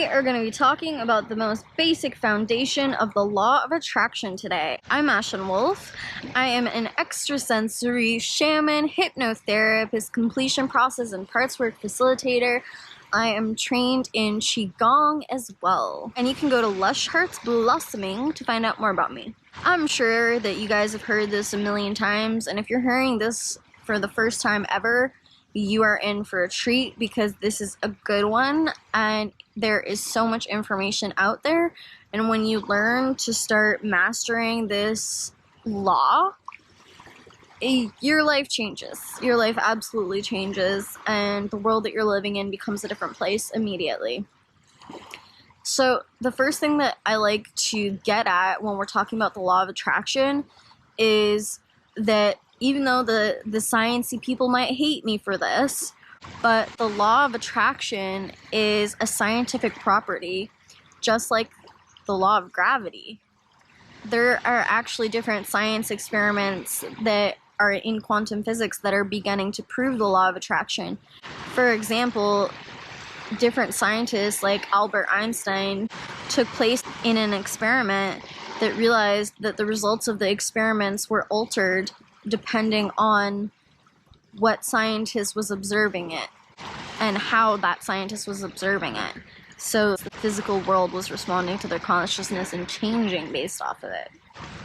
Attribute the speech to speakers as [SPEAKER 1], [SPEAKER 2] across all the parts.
[SPEAKER 1] We are going to be talking about the most basic foundation of the law of attraction today. I'm Ashen Wolf. I am an extrasensory shaman, hypnotherapist, completion process and parts work facilitator. I am trained in Qigong as well. And you can go to Lush Hearts Blossoming to find out more about me. I'm sure that you guys have heard this a million times, and if you're hearing this for the first time ever, you are in for a treat because this is a good one and there is so much information out there. And when you learn to start mastering this law, your life changes. Your life absolutely changes, and the world that you're living in becomes a different place immediately. So the first thing that I like to get at when we're talking about the law of attraction is that even though the sciencey people might hate me for this, but the law of attraction is a scientific property, just like the law of gravity. There are actually different science experiments that are in quantum physics that are beginning to prove the law of attraction. For example, different scientists like Albert Einstein took place in an experiment that realized that the results of the experiments were altered depending on what scientist was observing it and how that scientist was observing it. So the physical world was responding to their consciousness and changing based off of it.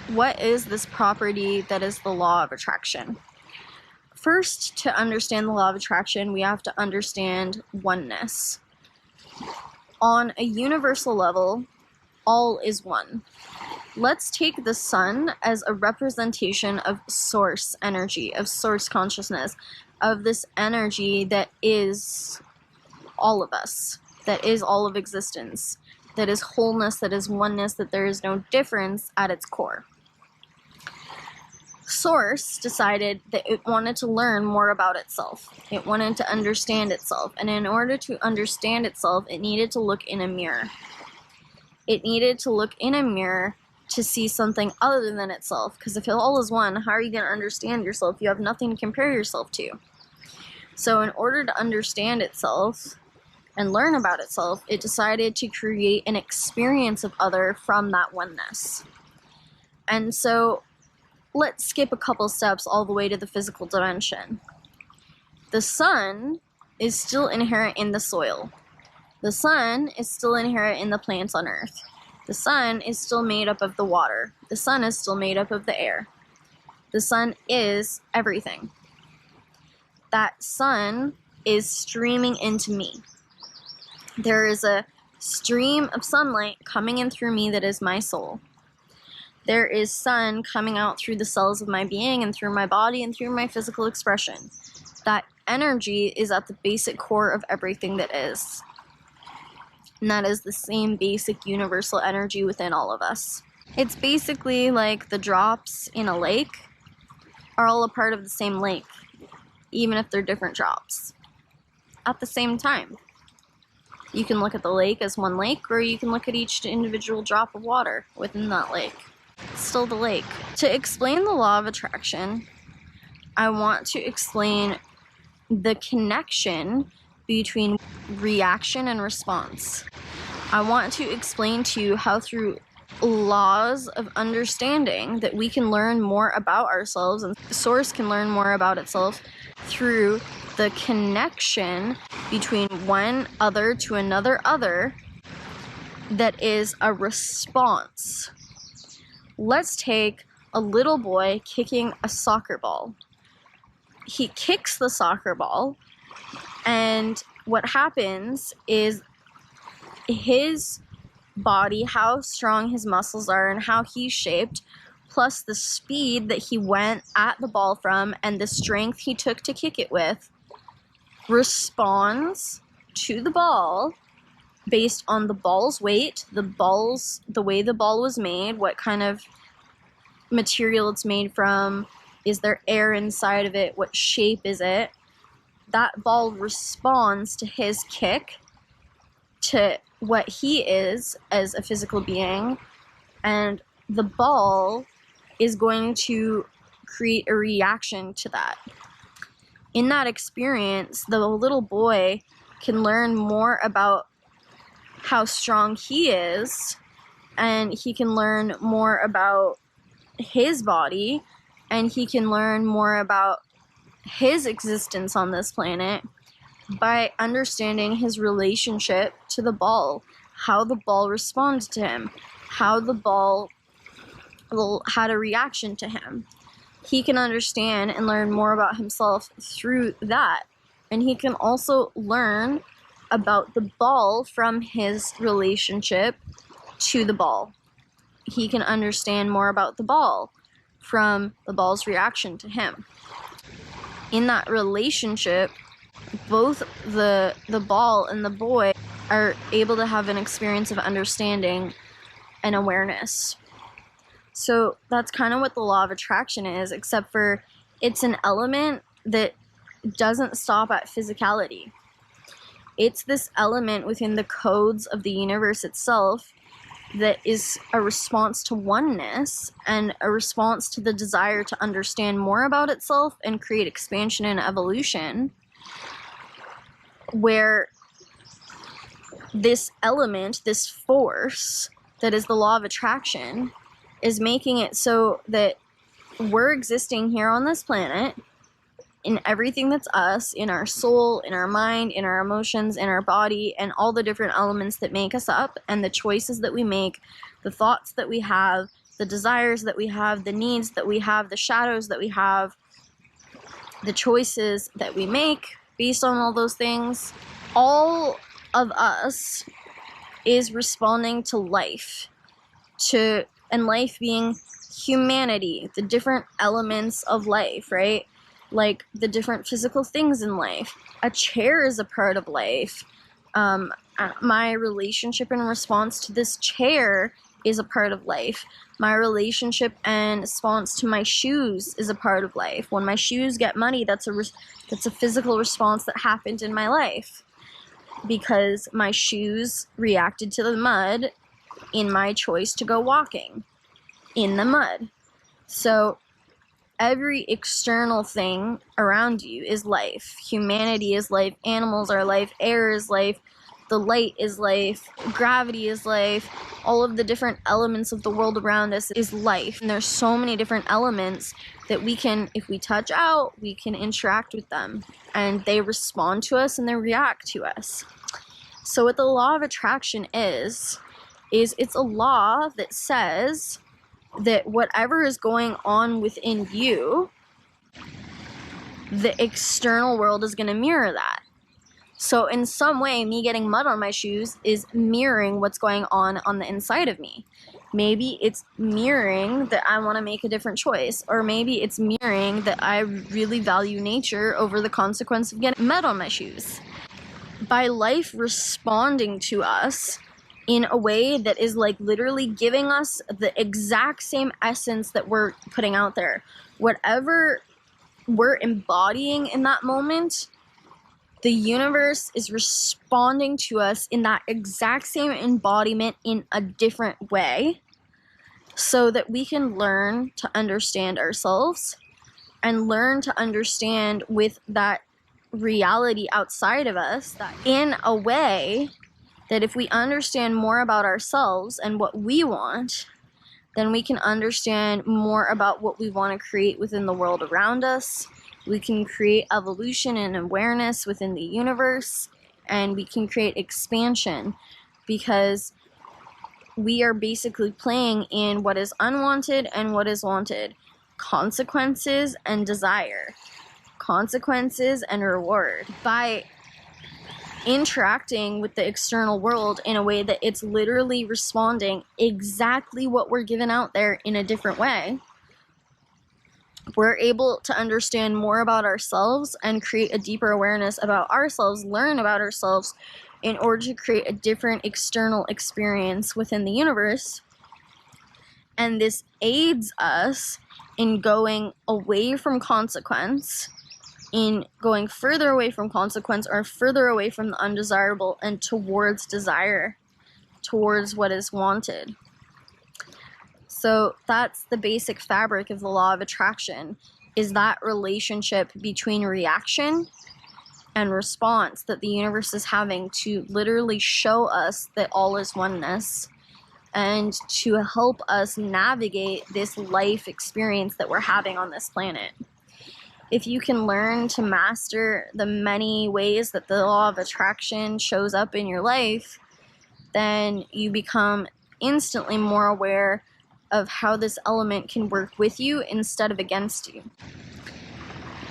[SPEAKER 1] What is this property that is the law of attraction? First, to understand the law of attraction, we have to understand oneness. On a universal level, all is one. Let's take the sun as a representation of source energy, of source consciousness, of this energy that is all of us, that is all of existence, that is wholeness, that is oneness, that there is no difference at its core. Source decided that it wanted to learn more about itself. It wanted to understand itself, and in order to understand itself, it needed to look in a mirror. It needed to look in a mirror to see something other than itself, because if it all is one, how are you going to understand yourself? You have nothing to compare yourself to. So in order to understand itself and learn about itself, it decided to create an experience of other from that oneness. And so let's skip a couple steps all the way to the physical dimension. The sun is still inherent in the soil. The sun is still inherent in the plants on Earth. The sun is still made up of the water. The sun is still made up of the air. The sun is everything. That sun is streaming into me. There is a stream of sunlight coming in through me that is my soul. There is sun coming out through the cells of my being and through my body and through my physical expression. That energy is at the basic core of everything that is. And that is the same basic universal energy within all of us. It's basically like the drops in a lake are all a part of the same lake, even if they're different drops. At the same time, you can look at the lake as one lake, or you can look at each individual drop of water within that lake. It's still the lake. To explain the law of attraction, I want to explain the connection between reaction and response. I want to explain to you how through laws of understanding that we can learn more about ourselves and the source can learn more about itself through the connection between one other to another other that is a response. Let's take a little boy kicking a soccer ball. He kicks the soccer ball, and what happens is his body, how strong his muscles are and how he's shaped, plus the speed that he went at the ball from and the strength he took to kick it with, responds to the ball based on the ball's weight, the way the ball was made, what kind of material it's made from, is there air inside of it, what shape is it. That ball responds to his kick, to what he is as a physical being, and the ball is going to create a reaction to that. In that experience, the little boy can learn more about how strong he is, and he can learn more about his body, and he can learn more about his existence on this planet by understanding his relationship to the ball, how the ball responds to him, how the ball had a reaction to him. He can understand and learn more about himself through that. And he can also learn about the ball from his relationship to the ball. He can understand more about the ball from the ball's reaction to him. In that relationship, both the ball and the boy are able to have an experience of understanding and awareness. So that's kind of what the law of attraction is, except for it's an element that doesn't stop at physicality. It's this element within the codes of the universe itself that is a response to oneness and a response to the desire to understand more about itself and create expansion and evolution, where this element, this force that is the law of attraction, is making it so that we're existing here on this planet in everything that's us, in our soul, in our mind, in our emotions, in our body, and all the different elements that make us up, and the choices that we make, the thoughts that we have, the desires that we have, the needs that we have, the shadows that we have, the choices that we make based on all those things. All of us is responding to life, and life being humanity, the different elements of life, right? Like the different physical things in life. A chair is a part of life. My relationship and response to this chair is a part of life. My relationship and response to my shoes is a part of life. When my shoes get muddy, that's a physical response that happened in my life, because my shoes reacted to the mud in my choice to go walking in the mud. So every external thing around you is life. Humanity is life. Animals are life. Air is life. The light is life. Gravity is life. All of the different elements of the world around us is life. And there's so many different elements that we can, if we touch out, we can interact with them. And they respond to us and they react to us. So what the law of attraction is it's a law that says that whatever is going on within you, the external world is going to mirror that. So in some way, me getting mud on my shoes is mirroring what's going on the inside of me. Maybe it's mirroring that I want to make a different choice, or maybe it's mirroring that I really value nature over the consequence of getting mud on my shoes. By life responding to us in a way that is like literally giving us the exact same essence that we're putting out there. Whatever we're embodying in that moment, the universe is responding to us in that exact same embodiment in a different way, so that we can learn to understand ourselves and learn to understand with that reality outside of us, that in a way that if we understand more about ourselves and what we want, then we can understand more about what we want to create within the world around us. We can create evolution and awareness within the universe, and we can create expansion, because we are basically playing in what is unwanted and what is wanted, consequences and desire, consequences and reward. By interacting with the external world in a way that it's literally responding exactly what we're given out there in a different way, we're able to understand more about ourselves and create a deeper awareness about ourselves, learn about ourselves in order to create a different external experience within the universe. And this aids us in going away from consequence, in going further away from consequence or further away from the undesirable and towards desire, towards what is wanted. So that's the basic fabric of the law of attraction, is that relationship between reaction and response that the universe is having to literally show us that all is oneness and to help us navigate this life experience that we're having on this planet. If you can learn to master the many ways that the law of attraction shows up in your life, then you become instantly more aware of how this element can work with you instead of against you.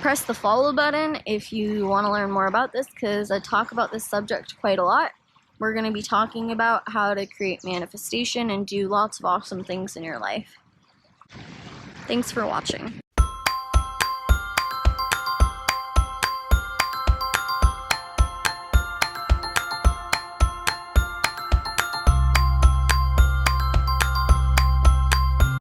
[SPEAKER 1] Press the follow button if you want to learn more about this, because I talk about this subject quite a lot. We're going to be talking about how to create manifestation and do lots of awesome things in your life. Thanks for watching.